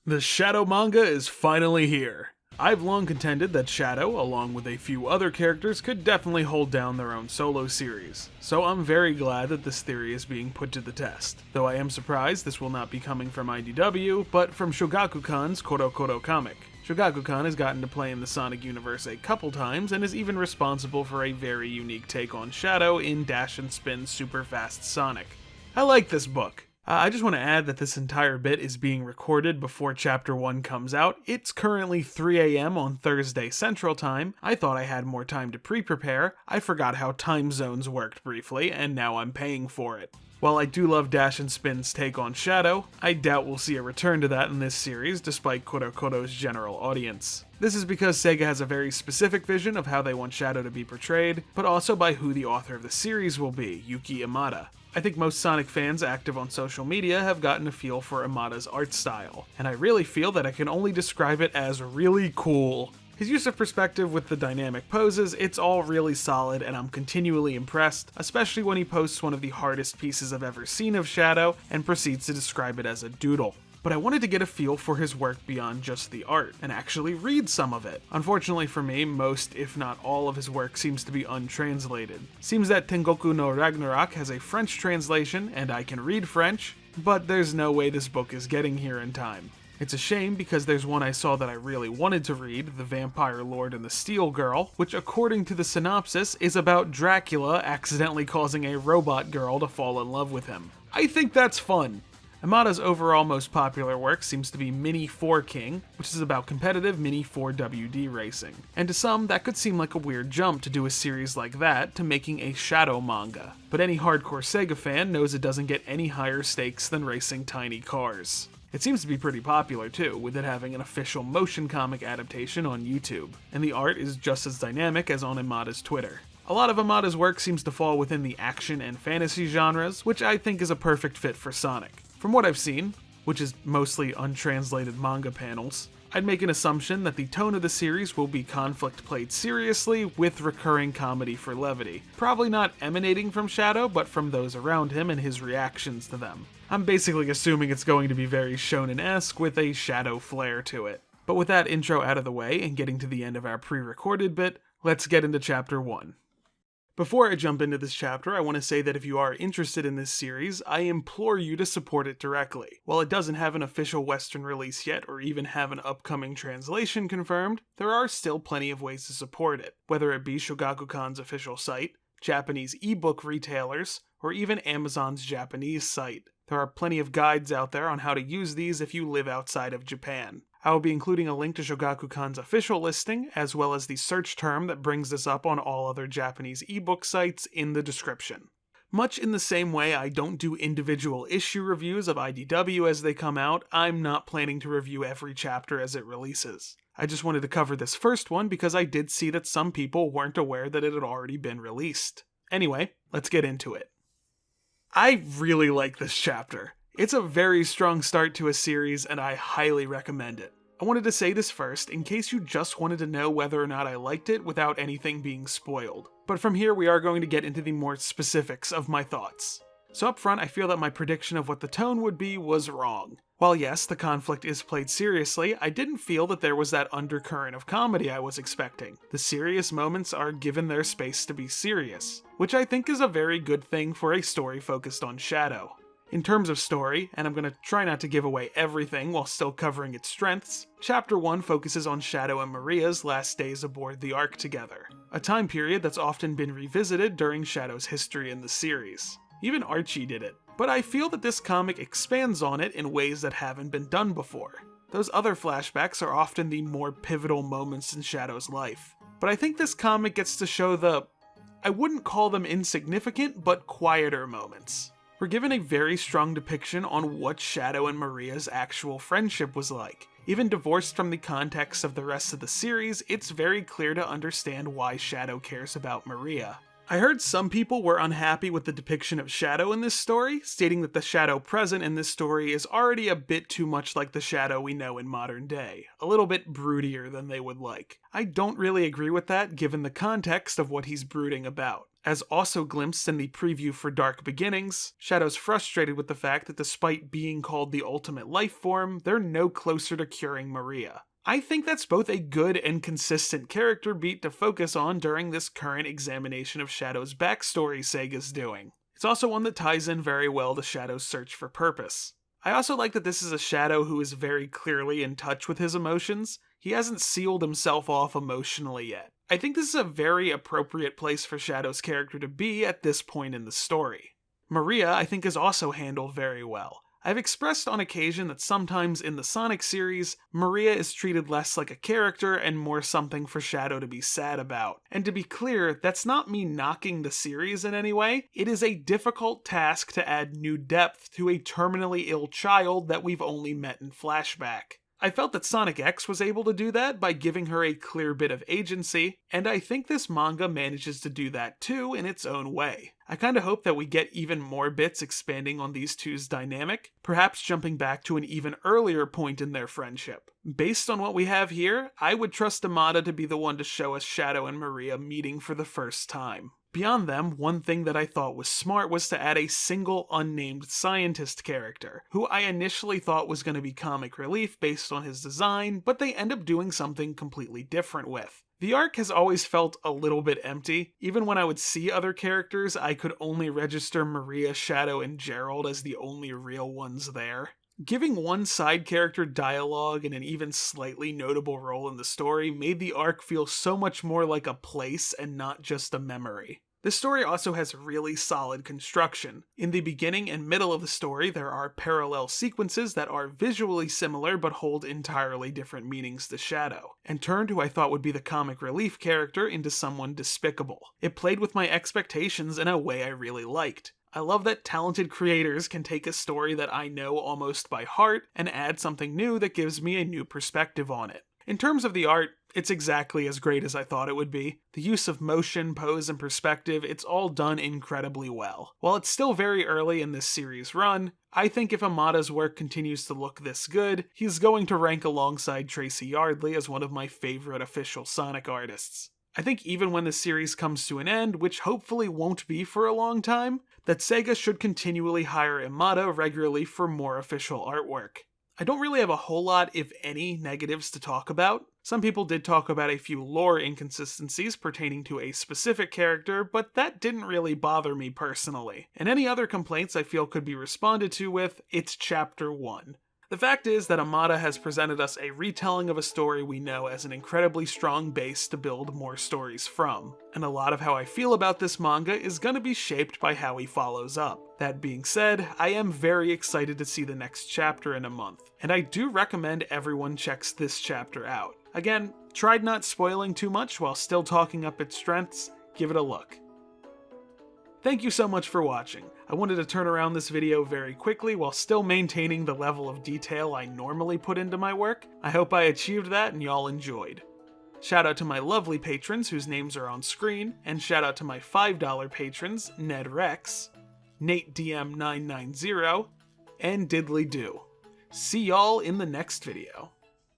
The Shadow manga is finally here. I've long contended that Shadow, along with a few other characters, could definitely hold down their own solo series, so I'm very glad that this theory is being put to the test, though I am surprised this will not be coming from IDW, but from Shogakukan's Comic. Shogakukan has gotten to play in the Sonic universe a couple times, and is even responsible for a very unique take on Shadow in Dash and Spin's Super Fast Sonic. I like this book. I just want to add that this entire bit is being recorded before Chapter 1 comes out. It's currently 3 a.m. on Thursday Central Time. I thought I had more time to pre-prepare. I forgot how time zones worked briefly, and now I'm paying for it. While I do love Dash and Spin's take on Shadow, I doubt we'll see a return to that in this series, despite Korokoro's general audience. This is because Sega has a very specific vision of how they want Shadow to be portrayed, but also by who the author of the series will be, Yuki Imada. I think most Sonic fans active on social media have gotten a feel for Imada's art style, and I really feel that I can only describe it as really cool. His use of perspective with the dynamic poses, it's all really solid, and I'm continually impressed, especially when he posts one of the hardest pieces I've ever seen of Shadow and proceeds to describe it as a doodle. But I wanted to get a feel for his work beyond just the art, and actually read some of it. Unfortunately for me, most, if not all, of his work seems to be untranslated. Seems that Tengoku no Ragnarok has a French translation, and I can read French, but there's no way this book is getting here in time. It's a shame because there's one I saw that I really wanted to read, The Vampire Lord and the Steel Girl, which according to the synopsis is about Dracula accidentally causing a robot girl to fall in love with him. I think that's fun. Imada's overall most popular work seems to be Mini 4 King, which is about competitive Mini 4WD racing. And to some, that could seem like a weird jump to do a series like that to making a Shadow manga. But any hardcore Sega fan knows it doesn't get any higher stakes than racing tiny cars. It seems to be pretty popular too, with it having an official motion comic adaptation on YouTube, and the art is just as dynamic as on Imada's Twitter. A lot of Imada's work seems to fall within the action and fantasy genres, which I think is a perfect fit for Sonic. From what I've seen, which is mostly untranslated manga panels, I'd make an assumption that the tone of the series will be conflict played seriously with recurring comedy for levity. Probably not emanating from Shadow, but from those around him and his reactions to them. I'm basically assuming it's going to be very shonen-esque with a Shadow flair to it. But with that intro out of the way and getting to the end of our pre-recorded bit, let's get into Chapter 1. Before I jump into this chapter, I want to say that if you are interested in this series, I implore you to support it directly. While it doesn't have an official Western release yet, or even have an upcoming translation confirmed, there are still plenty of ways to support it, whether it be Shogakukan's official site, Japanese ebook retailers, or even Amazon's Japanese site. There are plenty of guides out there on how to use these if you live outside of Japan. I will be including a link to Shogakukan's official listing, as well as the search term that brings this up on all other Japanese ebook sites in the description. Much in the same way I don't do individual issue reviews of IDW as they come out, I'm not planning to review every chapter as it releases. I just wanted to cover this first one because I did see that some people weren't aware that it had already been released. Anyway, let's get into it. I really like this chapter. It's a very strong start to a series, and I highly recommend it. I wanted to say this first, in case you just wanted to know whether or not I liked it without anything being spoiled. But from here we are going to get into the more specifics of my thoughts. So up front, I feel that my prediction of what the tone would be was wrong. While yes, the conflict is played seriously, I didn't feel that there was that undercurrent of comedy I was expecting. The serious moments are given their space to be serious, which I think is a very good thing for a story focused on Shadow. In terms of story, and I'm going to try not to give away everything while still covering its strengths, Chapter 1 focuses on Shadow and Maria's last days aboard the Ark together, a time period that's often been revisited during Shadow's history in the series. Even Archie did it, but I feel that this comic expands on it in ways that haven't been done before. Those other flashbacks are often the more pivotal moments in Shadow's life, but I think this comic gets to show I wouldn't call them insignificant, but quieter moments. We're given a very strong depiction on what Shadow and Maria's actual friendship was like. Even divorced from the context of the rest of the series, it's very clear to understand why Shadow cares about Maria. I heard some people were unhappy with the depiction of Shadow in this story, stating that the Shadow present in this story is already a bit too much like the Shadow we know in modern day, a little bit broodier than they would like. I don't really agree with that given the context of what he's brooding about. As also glimpsed in the preview for Dark Beginnings, Shadow's frustrated with the fact that despite being called the ultimate life form, they're no closer to curing Maria. I think that's both a good and consistent character beat to focus on during this current examination of Shadow's backstory Sega's doing. It's also one that ties in very well to Shadow's search for purpose. I also like that this is a Shadow who is very clearly in touch with his emotions. He hasn't sealed himself off emotionally yet. I think this is a very appropriate place for Shadow's character to be at this point in the story. Maria, I think, is also handled very well. I've expressed on occasion that sometimes in the Sonic series, Maria is treated less like a character and more something for Shadow to be sad about. And to be clear, that's not me knocking the series in any way. It is a difficult task to add new depth to a terminally ill child that we've only met in flashback. I felt that Sonic X was able to do that by giving her a clear bit of agency, and I think this manga manages to do that too in its own way. I kinda hope that we get even more bits expanding on these two's dynamic, perhaps jumping back to an even earlier point in their friendship. Based on what we have here, I would trust Amada to be the one to show us Shadow and Maria meeting for the first time. Beyond them, one thing that I thought was smart was to add a single unnamed scientist character, who I initially thought was going to be comic relief based on his design, but they end up doing something completely different with. The arc has always felt a little bit empty. Even when I would see other characters, I could only register Maria, Shadow, and Gerald as the only real ones there. Giving one side character dialogue and an even slightly notable role in the story made the arc feel so much more like a place and not just a memory. The story also has really solid construction. In the beginning and middle of the story, there are parallel sequences that are visually similar but hold entirely different meanings to Shadow, and turned who I thought would be the comic relief character into someone despicable. It played with my expectations in a way I really liked. I love that talented creators can take a story that I know almost by heart and add something new that gives me a new perspective on it. In terms of the art, it's exactly as great as I thought it would be. The use of motion, pose, and perspective, it's all done incredibly well. While it's still very early in this series' run, I think if Amada's work continues to look this good, he's going to rank alongside Tracy Yardley as one of my favorite official Sonic artists. I think even when the series comes to an end, which hopefully won't be for a long time, that Sega should continually hire Amada regularly for more official artwork. I don't really have a whole lot, if any, negatives to talk about. Some people did talk about a few lore inconsistencies pertaining to a specific character, but that didn't really bother me personally. And any other complaints I feel could be responded to with, it's Chapter 1. The fact is that Amada has presented us a retelling of a story we know as an incredibly strong base to build more stories from, and a lot of how I feel about this manga is gonna be shaped by how he follows up. That being said, I am very excited to see the next chapter in a month, and I do recommend everyone checks this chapter out. Again, tried not spoiling too much while still talking up its strengths, give it a look. Thank you so much for watching. I wanted to turn around this video very quickly while still maintaining the level of detail I normally put into my work. I hope I achieved that and y'all enjoyed. Shout out to my lovely patrons whose names are on screen, and shout out to my $5 patrons, Ned Rex, Nate DM990, and Diddly Do. See y'all in the next video.